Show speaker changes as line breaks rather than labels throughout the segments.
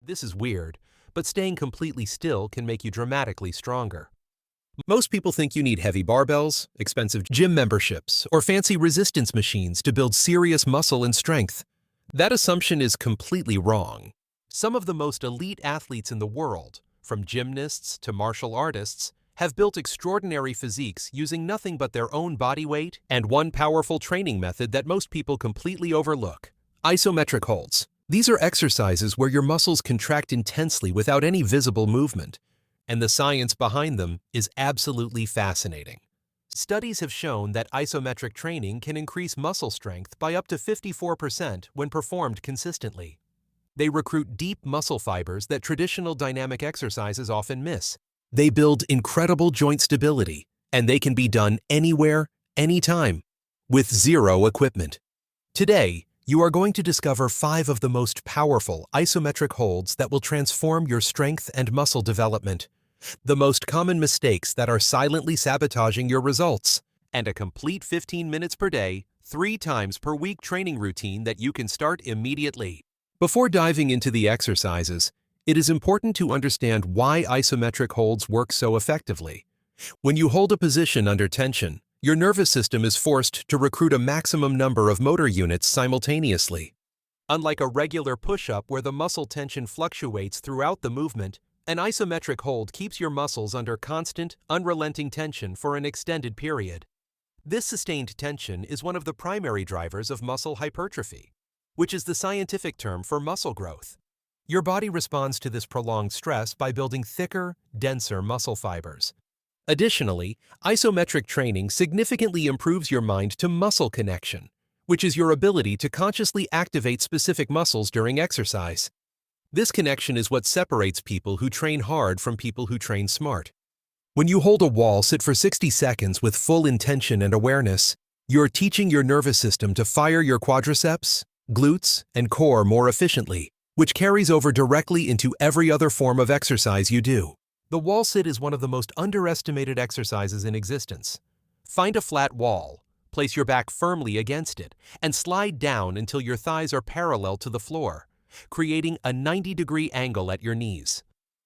This is weird, but staying completely still can make you dramatically stronger. Most people think you need heavy barbells, expensive gym memberships, or fancy resistance machines to build serious muscle and strength. That assumption is completely wrong. Some of the most elite athletes in the world, from gymnasts to martial artists, have built extraordinary physiques using nothing but their own body weight and one powerful training method that most people completely overlook: isometric holds. These are exercises where your muscles contract intensely without any visible movement, and the science behind them is absolutely fascinating. Studies have shown that isometric training can increase muscle strength by up to 54% when performed consistently. They recruit deep muscle fibers that traditional dynamic exercises often miss. They build incredible joint stability, and they can be done anywhere, anytime, with zero equipment. Today, you are going to discover 5 of the most powerful isometric holds that will transform your strength and muscle development, the most common mistakes that are silently sabotaging your results, and a complete 15 minutes per day, 3 times per week training routine that you can start immediately. Before diving into the exercises, it is important to understand why isometric holds work so effectively. When you hold a position under tension, your nervous system is forced to recruit a maximum number of motor units simultaneously. Unlike a regular push-up where the muscle tension fluctuates throughout the movement, an isometric hold keeps your muscles under constant, unrelenting tension for an extended period. This sustained tension is one of the primary drivers of muscle hypertrophy, which is the scientific term for muscle growth. Your body responds to this prolonged stress by building thicker, denser muscle fibers. Additionally, isometric training significantly improves your mind-to-muscle connection, which is your ability to consciously activate specific muscles during exercise. This connection is what separates people who train hard from people who train smart. When you hold a wall sit for 60 seconds with full intention and awareness, you're teaching your nervous system to fire your quadriceps, glutes, and core more efficiently, which carries over directly into every other form of exercise you do. The wall sit is one of the most underestimated exercises in existence. Find a flat wall, place your back firmly against it, and slide down until your thighs are parallel to the floor, creating a 90-degree angle at your knees.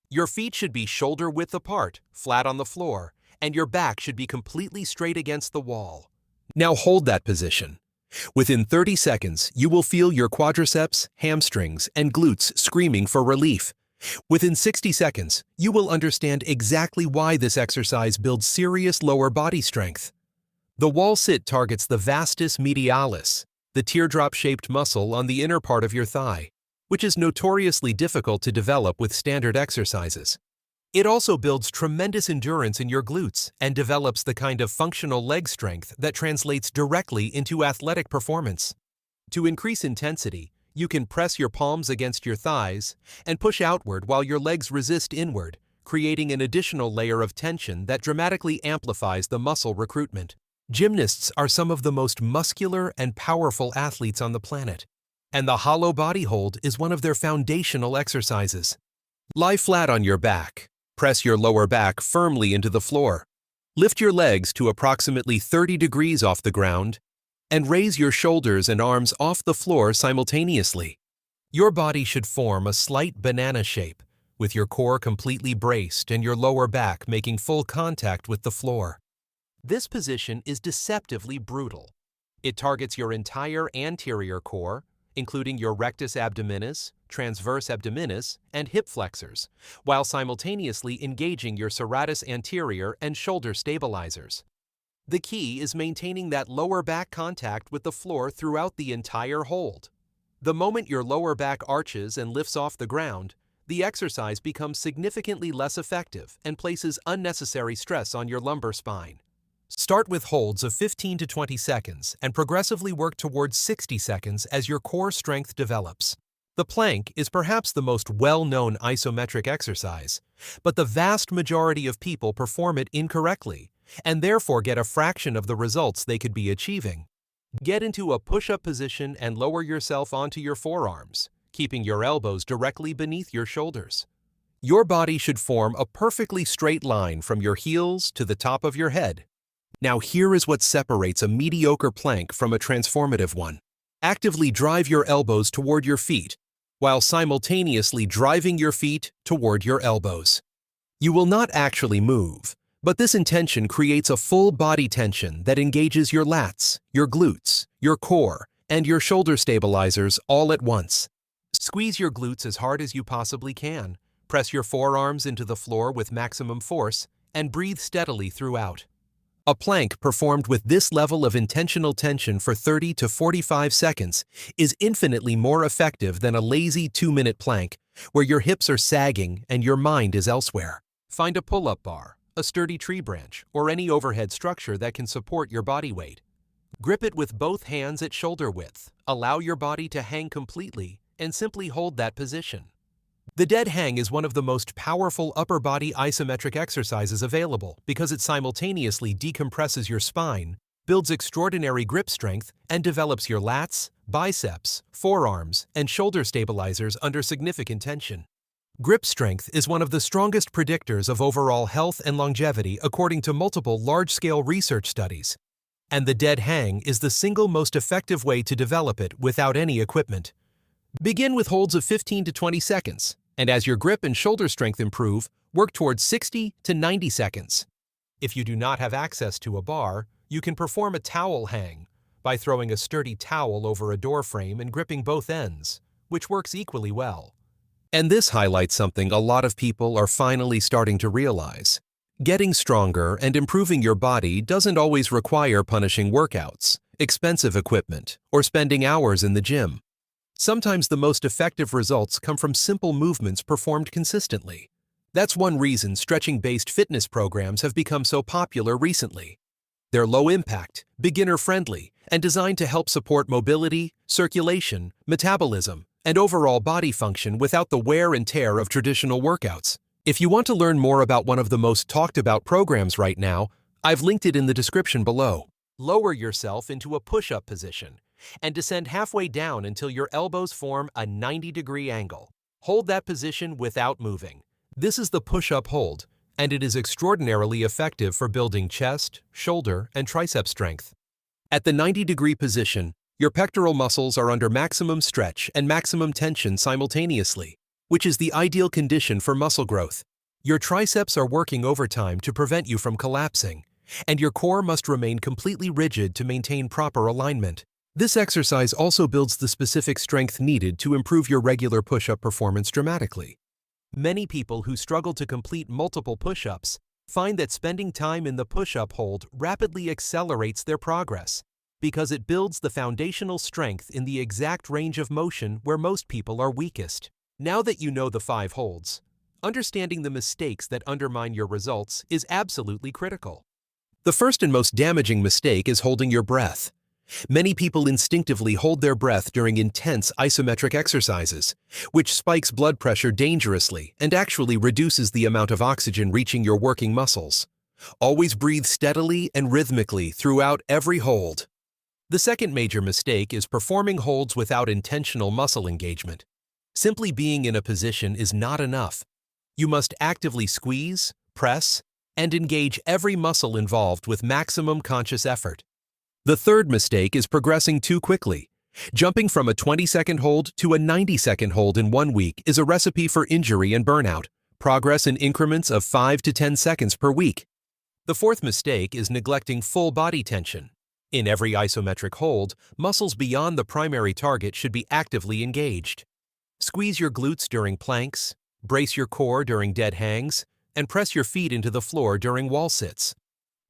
Your feet should be shoulder-width apart, flat on the floor, and your back should be completely straight against the wall. Now hold that position. Within 30 seconds, you will feel your quadriceps, hamstrings, and glutes screaming for relief. Within 60 seconds, you will understand exactly why this exercise builds serious lower body strength. The wall sit targets the vastus medialis, the teardrop-shaped muscle on the inner part of your thigh, which is notoriously difficult to develop with standard exercises. It also builds tremendous endurance in your glutes and develops the kind of functional leg strength that translates directly into athletic performance. To increase intensity, you can press your palms against your thighs and push outward while your legs resist inward, creating an additional layer of tension that dramatically amplifies the muscle recruitment. Gymnasts are some of the most muscular and powerful athletes on the planet, and the hollow body hold is one of their foundational exercises. Lie flat on your back. Press your lower back firmly into the floor. Lift your legs to approximately 30 degrees off the ground, and raise your shoulders and arms off the floor simultaneously. Your body should form a slight banana shape, with your core completely braced and your lower back making full contact with the floor. This position is deceptively brutal. It targets your entire anterior core, including your rectus abdominis, transverse abdominis, and hip flexors, while simultaneously engaging your serratus anterior and shoulder stabilizers. The key is maintaining that lower back contact with the floor throughout the entire hold. The moment your lower back arches and lifts off the ground, the exercise becomes significantly less effective and places unnecessary stress on your lumbar spine. Start with holds of 15 to 20 seconds and progressively work towards 60 seconds as your core strength develops. The plank is perhaps the most well-known isometric exercise, but the vast majority of people perform it incorrectly and therefore get a fraction of the results they could be achieving. Get into a push-up position and lower yourself onto your forearms, keeping your elbows directly beneath your shoulders. Your body should form a perfectly straight line from your heels to the top of your head. Now here is what separates a mediocre plank from a transformative one. Actively drive your elbows toward your feet. while simultaneously driving your feet toward your elbows. You will not actually move, but this intention creates a full body tension that engages your lats, your glutes, your core, and your shoulder stabilizers all at once. Squeeze your glutes as hard as you possibly can. Press your forearms into the floor with maximum force, and breathe steadily throughout. A plank performed with this level of intentional tension for 30 to 45 seconds is infinitely more effective than a lazy 2-minute plank where your hips are sagging and your mind is elsewhere. Find a pull-up bar, a sturdy tree branch, or any overhead structure that can support your body weight. Grip it with both hands at shoulder width, allow your body to hang completely, and simply hold that position. The dead hang is one of the most powerful upper body isometric exercises available because it simultaneously decompresses your spine, builds extraordinary grip strength, and develops your lats, biceps, forearms, and shoulder stabilizers under significant tension. Grip strength is one of the strongest predictors of overall health and longevity according to multiple large-scale research studies. And the dead hang is the single most effective way to develop it without any equipment. Begin with holds of 15 to 20 seconds, and as your grip and shoulder strength improve, work towards 60 to 90 seconds. If you do not have access to a bar, you can perform a towel hang by throwing a sturdy towel over a door frame and gripping both ends, which works equally well. And this highlights something a lot of people are finally starting to realize. Getting stronger and improving your body doesn't always require punishing workouts, expensive equipment, or spending hours in the gym. Sometimes the most effective results come from simple movements performed consistently. That's one reason stretching-based fitness programs have become so popular recently. They're low-impact, beginner-friendly, and designed to help support mobility, circulation, metabolism, and overall body function without the wear and tear of traditional workouts. If you want to learn more about one of the most talked-about programs right now, I've linked it in the description below. Lower yourself into a push-up position and descend halfway down until your elbows form a 90-degree angle. Hold that position without moving. This is the push-up hold, and it is extraordinarily effective for building chest, shoulder, and tricep strength. At the 90-degree position, your pectoral muscles are under maximum stretch and maximum tension simultaneously, which is the ideal condition for muscle growth. Your triceps are working overtime to prevent you from collapsing, and your core must remain completely rigid to maintain proper alignment. This exercise also builds the specific strength needed to improve your regular push-up performance dramatically. Many people who struggle to complete multiple push-ups find that spending time in the push-up hold rapidly accelerates their progress because it builds the foundational strength in the exact range of motion where most people are weakest. Now that you know the 5 holds, understanding the mistakes that undermine your results is absolutely critical. The first and most damaging mistake is holding your breath. Many people instinctively hold their breath during intense isometric exercises, which spikes blood pressure dangerously and actually reduces the amount of oxygen reaching your working muscles. Always breathe steadily and rhythmically throughout every hold. The second major mistake is performing holds without intentional muscle engagement. Simply being in a position is not enough. You must actively squeeze, press, and engage every muscle involved with maximum conscious effort. The third mistake is progressing too quickly. Jumping from a 20-second hold to a 90-second hold in 1 week is a recipe for injury and burnout. Progress in increments of 5 to 10 seconds per week. The fourth mistake is neglecting full body tension. In every isometric hold, muscles beyond the primary target should be actively engaged. Squeeze your glutes during planks, brace your core during dead hangs, and press your feet into the floor during wall sits.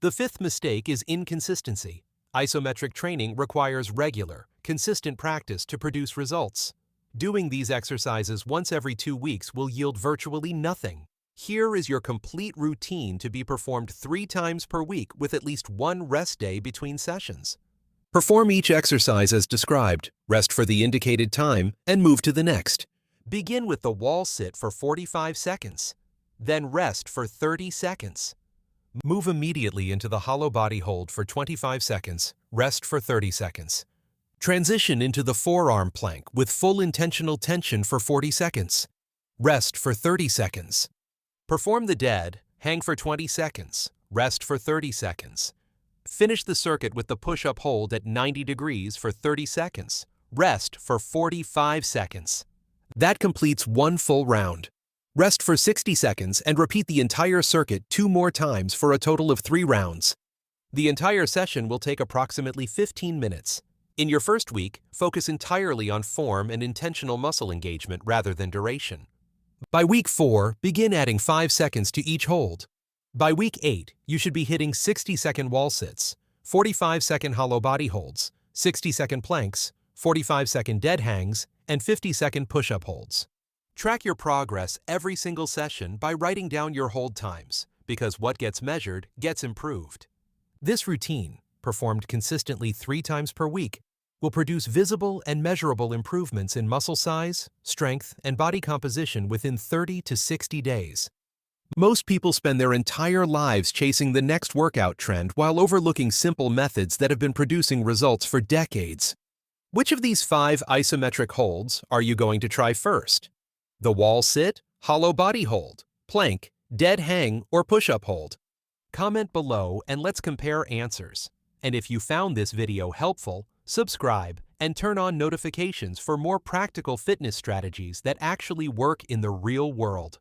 The fifth mistake is inconsistency. Isometric training requires regular, consistent practice to produce results. Doing these exercises once every 2 weeks will yield virtually nothing. Here is your complete routine to be performed 3 times per week with at least 1 rest day between sessions. Perform each exercise as described, rest for the indicated time, and move to the next. Begin with the wall sit for 45 seconds, then rest for 30 seconds. Move immediately into the hollow body hold for 25 seconds, rest for 30 seconds. Transition into the forearm plank with full intentional tension for 40 seconds. Rest for 30 seconds. Perform the dead, hang for 20 seconds, rest for 30 seconds. Finish the circuit with the push-up hold at 90 degrees for 30 seconds, rest for 45 seconds. That completes one full round. Rest for 60 seconds and repeat the entire circuit 2 more times for a total of 3 rounds. The entire session will take approximately 15 minutes. In your first week, focus entirely on form and intentional muscle engagement rather than duration. By week 4, begin adding 5 seconds to each hold. By week 8, you should be hitting 60-second wall sits, 45-second hollow body holds, 60-second planks, 45-second dead hangs, and 50-second push-up holds. Track your progress every single session by writing down your hold times, because what gets measured gets improved. This routine, performed consistently 3 times per week, will produce visible and measurable improvements in muscle size, strength, and body composition within 30 to 60 days. Most people spend their entire lives chasing the next workout trend while overlooking simple methods that have been producing results for decades. Which of these 5 isometric holds are you going to try first? The wall sit, hollow body hold, plank, dead hang, or push-up hold? Comment below and let's compare answers. And if you found this video helpful, subscribe and turn on notifications for more practical fitness strategies that actually work in the real world.